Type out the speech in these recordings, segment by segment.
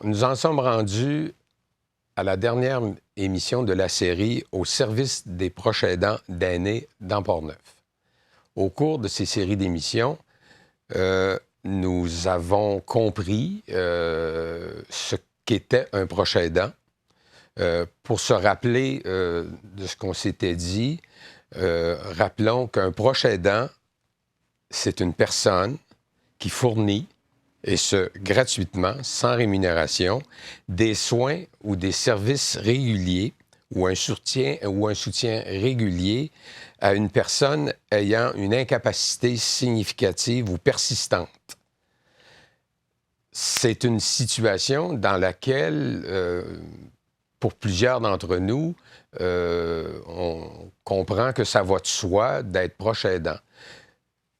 Nous en sommes rendus à la dernière émission de la série au service des proches aidants d'aînés dans Port-Neuf. Au cours de ces séries d'émissions, nous avons compris ce qu'était un proche aidant. Pour se rappeler de ce qu'on s'était dit, rappelons qu'un proche aidant, c'est une personne qui fournit, et ce, gratuitement, sans rémunération, des soins ou des services réguliers ou un soutien régulier à une personne ayant une incapacité significative ou persistante. C'est une situation dans laquelle, pour plusieurs d'entre nous, on comprend que ça va de soi d'être proche aidant.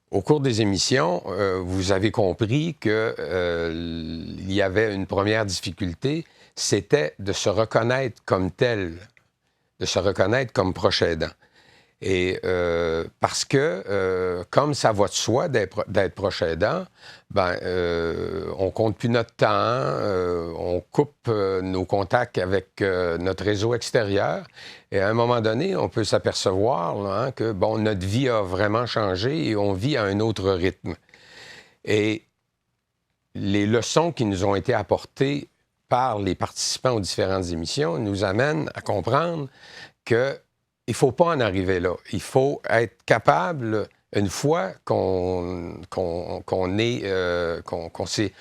Au cours des émissions, vous avez compris qu'il y avait une première difficulté, c'était de se reconnaître comme tel, de se reconnaître comme proche aidant. Et parce que, comme ça va de soi d'être proche aidant, on compte plus notre temps, on coupe nos contacts avec notre réseau extérieur. Et à un moment donné, on peut s'apercevoir là, que notre vie a vraiment changé et on vit à un autre rythme. Et les leçons qui nous ont été apportées par les participants aux différentes émissions nous amènent à comprendre que il ne faut pas en arriver là. Il faut être capable, une fois qu'on s'est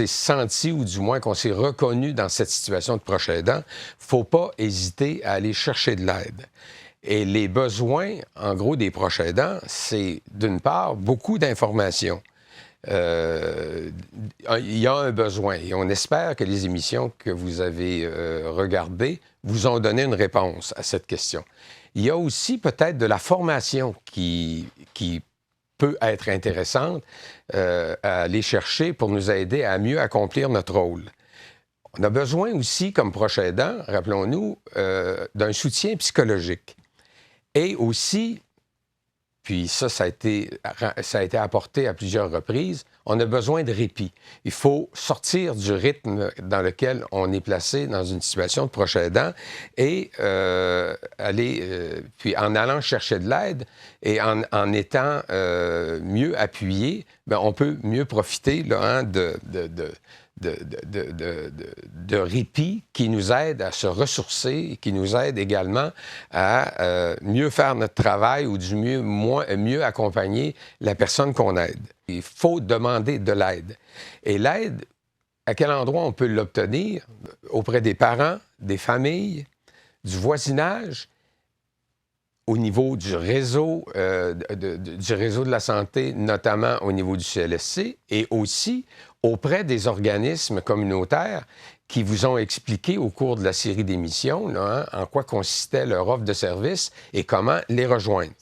senti, ou du moins qu'on s'est reconnu dans cette situation de proche aidant, il ne faut pas hésiter à aller chercher de l'aide. Et les besoins, en gros, des proches aidants, c'est, d'une part, beaucoup d'informations. Il y a un besoin et on espère que les émissions que vous avez regardées vous ont donné une réponse à cette question. Il y a aussi peut-être de la formation qui peut être intéressante à aller chercher pour nous aider à mieux accomplir notre rôle. On a besoin aussi, comme proche aidant, rappelons-nous, d'un soutien psychologique. Et aussi, puis ça a été apporté à plusieurs reprises, on a besoin de répit. Il faut sortir du rythme dans lequel on est placé dans une situation de proche aidant et puis en allant chercher de l'aide et en étant mieux appuyé, on peut mieux profiter là, de répit qui nous aide à se ressourcer et qui nous aide également à mieux faire notre travail ou du mieux accompagner la personne qu'on aide. Il faut demander de l'aide. Et l'aide, à quel endroit on peut l'obtenir? Auprès des parents, des familles, du voisinage, au niveau du réseau, du réseau de la santé, notamment au niveau du CLSC, et aussi auprès des organismes communautaires qui vous ont expliqué au cours de la série d'émissions en quoi consistait leur offre de service et comment les rejoindre.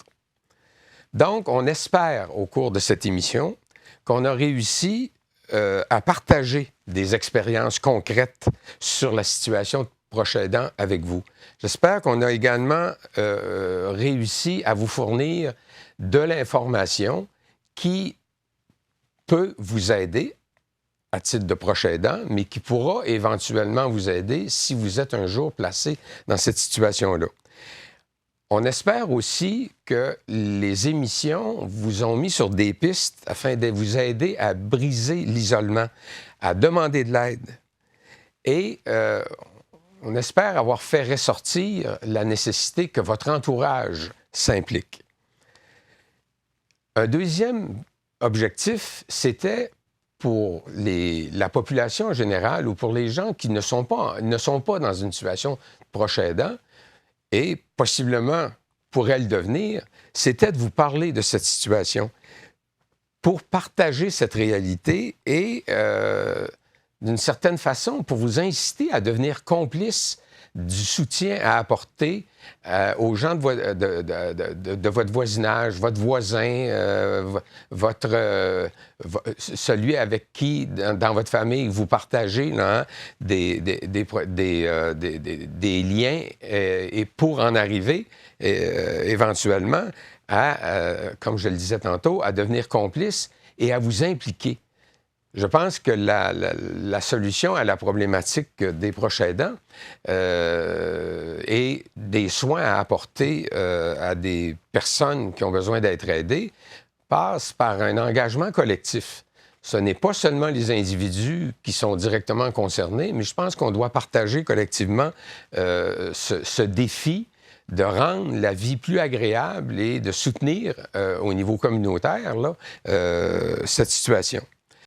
Donc, on espère au cours de cette émission qu'on a réussi à partager des expériences concrètes sur la situation de proche aidant avec vous. J'espère qu'on a également réussi à vous fournir de l'information qui peut vous aider à titre de proche aidant, mais qui pourra éventuellement vous aider si vous êtes un jour placé dans cette situation-là. On espère aussi que les émissions vous ont mis sur des pistes afin de vous aider à briser l'isolement, à demander de l'aide. Et on espère avoir fait ressortir la nécessité que votre entourage s'implique. Un deuxième objectif, c'était pour la population en général ou pour les gens qui ne sont pas dans une situation de proche aidant, et possiblement pourrait le devenir, c'était de vous parler de cette situation pour partager cette réalité et, d'une certaine façon, pour vous inciter à devenir complice du soutien à apporter aux gens de votre voisinage, votre voisin, celui avec qui, dans votre famille, vous partagez là, des liens et pour en arriver éventuellement à, comme je le disais tantôt, à devenir complice et à vous impliquer. Je pense que la solution à la problématique des proches aidants et des soins à apporter à des personnes qui ont besoin d'être aidées passe par un engagement collectif. Ce n'est pas seulement les individus qui sont directement concernés, mais je pense qu'on doit partager collectivement ce défi de rendre la vie plus agréable et de soutenir au niveau communautaire là, cette situation.